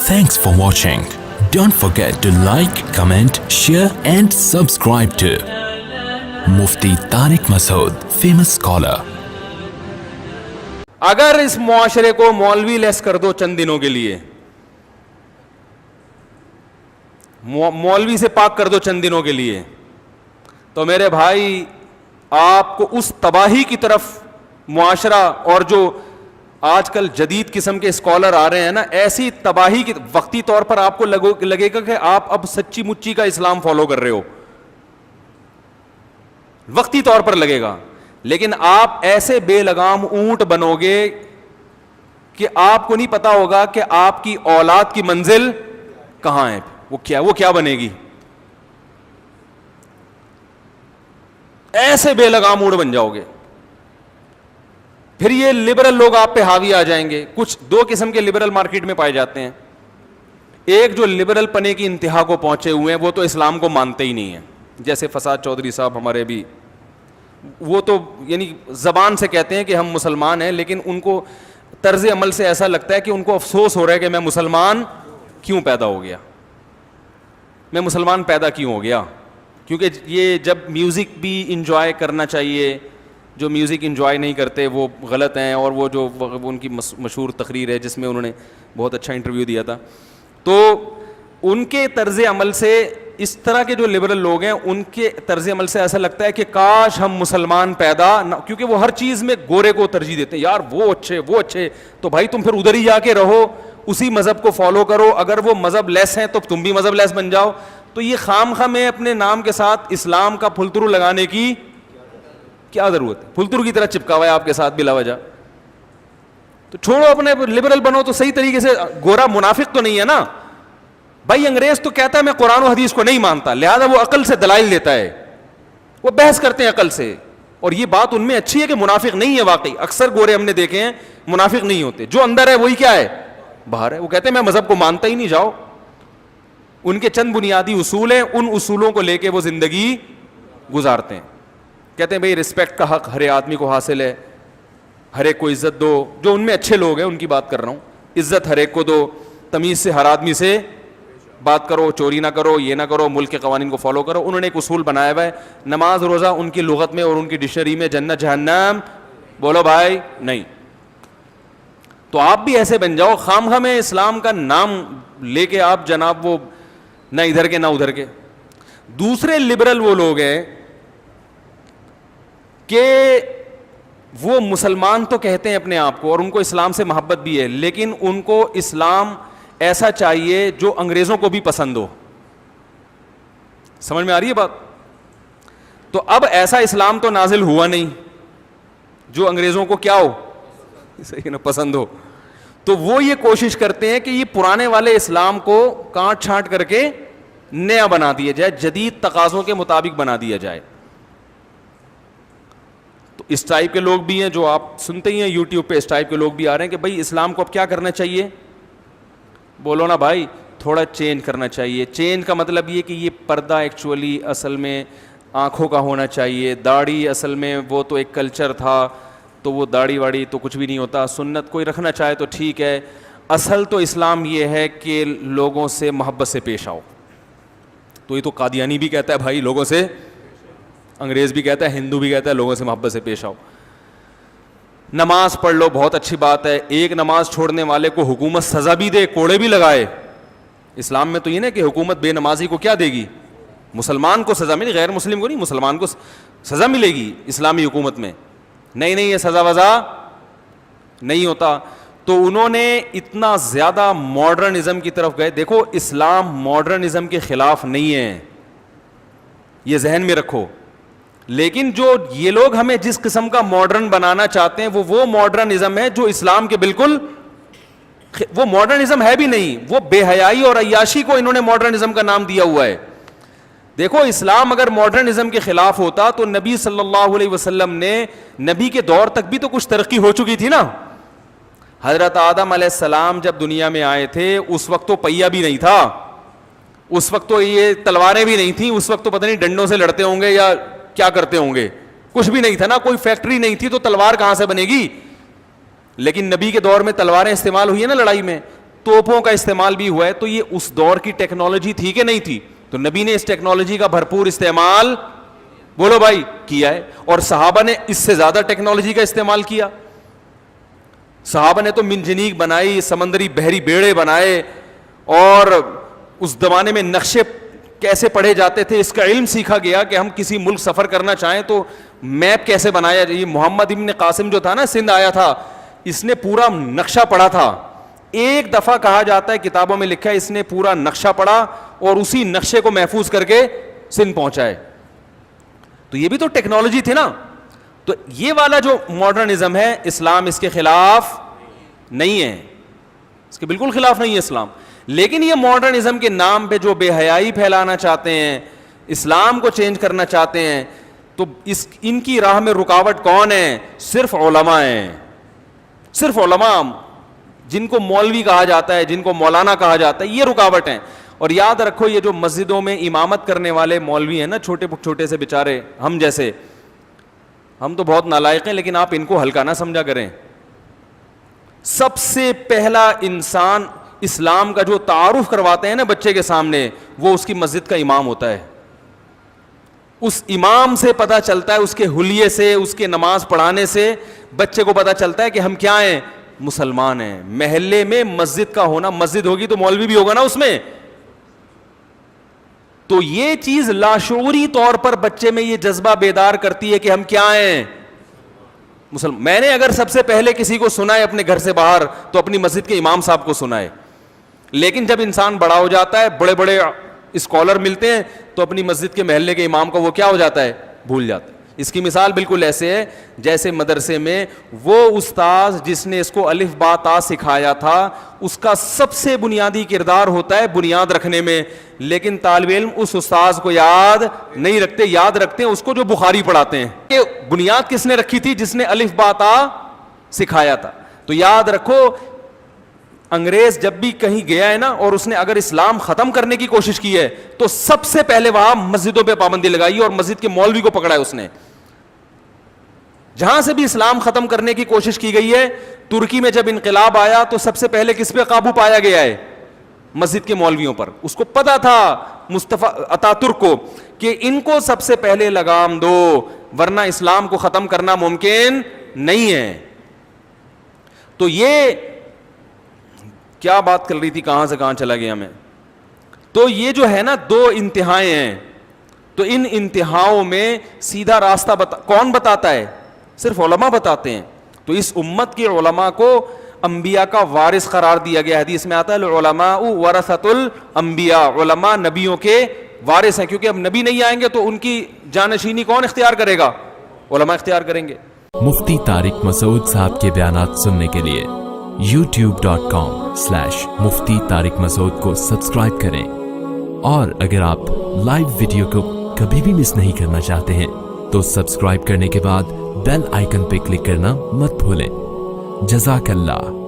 Thanks for watching. Don't forget to like, comment, share and subscribe to Mufti Tariq Masood, famous scholar. अगर इस मुआशरे को मौलवी less कर दो चंद दिनों के लिए, मौलवी से पाक कर दो चंद दिनों के लिए, तो मेरे भाई आपको उस तबाही की तरफ मुआशरा और जो आजकल जदीद किस्म के स्कॉलर आ रहे हैं ना, ऐसी तबाही की वक्ती तौर पर आपको लगेगा कि आप अब सच्ची मुच्ची का इस्लाम फॉलो कर रहे हो, वक्ती तौर पर लगेगा, लेकिन आप ऐसे बेलगाम ऊंट बनोगे कि आपको नहीं पता होगा कि आपकी औलाद की मंजिल कहां है, वो क्या बनेगी। ऐसे बेलगाम ऊंट बन जाओगे। फिर ये लिबरल लोग आप पे हावी आ जाएंगे। कुछ दो किस्म के लिबरल मार्केट में पाए जाते हैं। एक जो लिबरल पने की इंतहा को पहुंचे हुए हैं, वो तो इस्लाम को मानते ही नहीं है, जैसे फसाद चौधरी साहब हमारे भी, वो तो यानी ज़बान से कहते हैं कि हम मुसलमान हैं, लेकिन उनको तर्ज अमल से ऐसा लगता है कि उनको अफसोस हो रहा है कि मैं मुसलमान क्यों पैदा हो गया, मैं मुसलमान पैदा क्यों हो गया। क्योंकि ये जब म्यूज़िक भी इंजॉय करना चाहिए, जो म्यूज़िक इंजॉय नहीं करते वो गलत हैं। और वो जो उनकी मशहूर तकरीर है जिसमें उन्होंने बहुत अच्छा इंटरव्यू दिया था, तो उनके तर्ज अमल से, इस तरह के जो लिबरल लोग हैं उनके तर्ज अमल से ऐसा लगता है कि काश हम मुसलमान पैदा न, क्योंकि वो हर चीज़ में गोरे को तरजीह देते हैं, यार वो अच्छे, तो भाई तुम फिर उधर ही जाके रहो, उसी मज़हब को फॉलो करो, अगर वो मज़हब लेस हैं तो तुम भी मज़हब लेस बन जाओ। तो ये खामखा में अपने नाम के साथ इस्लाम का फुलतरू लगाने की क्या ज़रूरत है, फुलतरू की तरह चिपका हुआ है आपके साथ बिला वजह। तो छोड़ो, अपने लिबरल बनो तो सही तरीके से। गोरा मुनाफिक तो नहीं है ना भाई। अंग्रेज तो कहता है मैं कुरान और हदीस को नहीं मानता, लिहाजा वो अकल से दलाइल देता है, वो बहस करते हैं अकल से, और ये बात उनमें अच्छी है कि मुनाफिक नहीं है। वाकई अक्सर गोरे हमने देखे हैं मुनाफिक नहीं होते, जो अंदर है वही क्या है, बाहर है। वो कहते हैं मैं मजहब को मानता ही नहीं, जाओ। उनके चंद बुनियादी उसूल हैं, उन उसूलों को लेके वो जिंदगी गुजारते हैं। कहते हैं भाई रिस्पेक्ट का हक हर आदमी को हासिल है, हर एक को इज्जत दो। जो उनमें अच्छे लोग हैं उनकी बात कर रहा हूँ, इज्जत हर एक को दो, तमीज से हर आदमी से बात करो, चोरी ना करो, ये ना करो, मुल्क के कवानीन को फॉलो करो। उन्होंने एक उसूल बनाया हुआ है, नमाज रोज़ा उनकी लुगत में और उनकी डिक्शनरी में जन्नत जहन्नम बोलो भाई नहीं। तो आप भी ऐसे बन जाओ, खामखा में इस्लाम का नाम लेके आप जनाब वो ना इधर के ना उधर के। दूसरे लिबरल वो लोग हैं कि वो मुसलमान तो कहते हैं अपने आप को और उनको इस्लाम से मोहब्बत भी है, लेकिन उनको इस्लाम ऐसा चाहिए जो अंग्रेज़ों को भी पसंद हो। समझ में आ रही है बात? तो अब ऐसा इस्लाम तो नाजिल हुआ नहीं जो अंग्रेज़ों को क्या हो, सही ना, पसंद हो। तो वो ये कोशिश करते हैं कि ये पुराने वाले इस्लाम को काट छांट करके नया बना दिया जाए, जदीद तकाज़ों के मुताबिक बना दिया जाए। तो इस टाइप के लोग भी हैं, जो आप सुनते ही हैं यूट्यूब पे, इस टाइप के लोग भी आ रहे हैं कि भाई इस्लाम को अब क्या करना चाहिए, बोलो ना भाई, थोड़ा चेंज करना चाहिए। चेंज का मतलब ये कि ये पर्दा एक्चुअली असल में आँखों का होना चाहिए, दाढ़ी असल में वो तो एक कल्चर था, तो वो दाढ़ी वाड़ी तो कुछ भी नहीं होता, सुन्नत कोई रखना चाहे तो ठीक है, असल तो इस्लाम ये है कि लोगों से मोहब्बत से पेश आओ। तो ये तो कादियानी भी कहता है भाई लोगों से, अंग्रेज़ भी कहता है, हिंदू भी कहता है लोगों से मोहब्बत से पेश आओ। नमाज पढ़ लो, बहुत अच्छी बात है, एक नमाज छोड़ने वाले को हुकूमत सज़ा भी दे, कोड़े भी लगाए। इस्लाम में तो ये ना कि हुकूमत बेनमाजी को क्या देगी, मुसलमान को सज़ा मिलेगी, गैर मुस्लिम को नहीं, मुसलमान को सज़ा मिलेगी इस्लामी हुकूमत में। नहीं, ये सज़ा वज़ा नहीं होता। तो उन्होंने इतना ज़्यादा मॉडर्निज़म की तरफ गए। देखो, इस्लाम मॉडर्निज़म के ख़िलाफ़ नहीं है, ये जहन में रखो। लेकिन जो ये लोग हमें जिस किस्म का मॉडर्न बनाना चाहते हैं, वो मॉडर्निज़म है जो इस्लाम के बिल्कुल, वो मॉडर्निज़म है भी नहीं, वो बेहयाई और अय्याशी को इन्होंने मॉडर्निज़म का नाम दिया हुआ है। देखो, इस्लाम अगर मॉडर्निज़म के ख़िलाफ़ होता तो नबी सल्लल्लाहु अलैहि वसल्लम ने, नबी के दौर तक भी तो कुछ तरक्की हो चुकी थी ना। हज़रत आदम अलैहिस्सलाम जब दुनिया में आए थे उस वक्त तो पहिया भी नहीं था, उस वक्त तो ये तलवारें भी नहीं थी, उस वक्त तो पता नहीं डंडों से लड़ते होंगे या क्या करते होंगे, कुछ भी नहीं था ना, कोई फैक्ट्री नहीं थी, तो तलवार कहाँ से बनेगी। लेकिन नबी के दौर में तलवारें इस्तेमाल हुई है ना लड़ाई में। توپوں کا استعمال بھی ہوا ہے, تو یہ اس دور کی ٹیکنالوجی تھی کہ نہیں تھی؟ تو نبی نے اس ٹیکنالوجی کا بھرپور استعمال, بولو بھائی, کیا ہے. اور صحابہ نے اس سے زیادہ ٹیکنالوجی کا استعمال کیا. صحابہ نے تو منجنیق بنائی, سمندری بحری بیڑے بنائے, اور اس زمانے میں نقشے کیسے پڑھے جاتے تھے اس کا علم سیکھا گیا کہ ہم کسی ملک سفر کرنا چاہیں تو میپ کیسے بنایا جائے. محمد ابن قاسم جو تھا نا, سندھ آیا تھا, اس نے پورا نقشہ پڑھا تھا. ایک دفعہ کہا جاتا ہے, کتابوں میں لکھا ہے, اس نے پورا نقشہ پڑھا اور اسی نقشے کو محفوظ کر کے سندھ پہنچائے. تو یہ بھی تو ٹیکنالوجی تھی نا. تو یہ والا جو ماڈرنزم ہے, اسلام اس کے خلاف نہیں ہے, اس کے بالکل خلاف نہیں ہے اسلام. لیکن یہ ماڈرنزم کے نام پہ جو بے حیائی پھیلانا چاہتے ہیں, اسلام کو چینج کرنا چاہتے ہیں, تو ان کی راہ میں رکاوٹ کون ہے؟ صرف علماء ہیں. صرف علماء, جن کو مولوی کہا جاتا ہے, جن کو مولانا کہا جاتا ہے, یہ رکاوٹ ہیں. اور یاد رکھو, یہ جو مسجدوں میں امامت کرنے والے مولوی ہیں نا, چھوٹے چھوٹے سے بیچارے, ہم جیسے, ہم تو بہت نالائق ہیں, لیکن آپ ان کو ہلکا نہ سمجھا کریں. سب سے پہلا انسان اسلام کا جو تعارف کرواتے ہیں نا بچے کے سامنے, وہ اس کی مسجد کا امام ہوتا ہے. اس امام سے پتہ چلتا ہے, اس کے حلیے سے, اس کے نماز پڑھانے سے بچے کو پتہ چلتا ہے کہ ہم کیا ہیں, مسلمان ہیں. محلے میں مسجد کا ہونا, مسجد ہوگی تو مولوی بھی ہوگا نا اس میں. تو یہ چیز لاشعوری طور پر بچے میں یہ جذبہ بیدار کرتی ہے کہ ہم کیا ہیں, مسلمان. میں نے اگر سب سے پہلے کسی کو سنا ہے اپنے گھر سے باہر, تو اپنی مسجد کے امام صاحب کو سنا ہے. لیکن جب انسان بڑا ہو جاتا ہے, بڑے بڑے اسکالر ملتے ہیں, تو اپنی مسجد کے محلے کے امام کو وہ کیا ہو جاتا ہے, بھول جاتا ہے. اس کی مثال بالکل ایسے ہے جیسے مدرسے میں وہ استاذ جس نے اس کو الف با تا سکھایا تھا, اس کا سب سے بنیادی کردار ہوتا ہے بنیاد رکھنے میں, لیکن طالب علم اس استاذ کو یاد نہیں رکھتے, یاد رکھتے ہیں اس کو جو بخاری پڑھاتے ہیں. کہ بنیاد کس نے رکھی تھی؟ جس نے الف با تا سکھایا تھا. تو یاد رکھو, انگریز جب بھی کہیں گیا ہے نا, اور اس نے اگر اسلام ختم کرنے کی کوشش کی ہے, تو سب سے پہلے وہاں مسجدوں پہ پابندی لگائی اور مسجد کے مولوی کو پکڑا ہے اس نے. جہاں سے بھی اسلام ختم کرنے کی کوشش کی گئی ہے, ترکی میں جب انقلاب آیا تو سب سے پہلے کس پہ قابو پایا گیا ہے؟ مسجد کے مولویوں پر. اس کو پتا تھا مصطفیٰ اتاترک کو کہ ان کو سب سے پہلے لگام دو, ورنہ اسلام کو ختم کرنا ممکن نہیں ہے. تو یہ کیا بات کر رہی تھی, کہاں سے کہاں چلا گیا میں. تو یہ جو ہے نا, دو انتہائیں ہیں. تو ان انتہاؤں میں سیدھا راستہ کون بتاتا ہے؟ صرف علماء بتاتے ہیں. تو اس امت کے علماء کو انبیاء کا وارث قرار دیا گیا. حدیث میں آتا ہے العلماء ورثۃ الانبیاء, علماء نبیوں کے وارث ہیں, کیونکہ اب نبی نہیں آئیں گے تو ان کی جانشینی کون اختیار کرے گا؟ علماء اختیار کریں گے. مفتی طارق مسعود صاحب کے بیانات سننے کے لیے youtube.com/مفتی طارق مسعود کو سبسکرائب کریں. اور اگر آپ لائیو ویڈیو کو کبھی بھی مس نہیں کرنا چاہتے ہیں تو سبسکرائب کرنے کے بعد بیل آئیکن پہ کلک کرنا مت بھولیں. جزاک اللہ.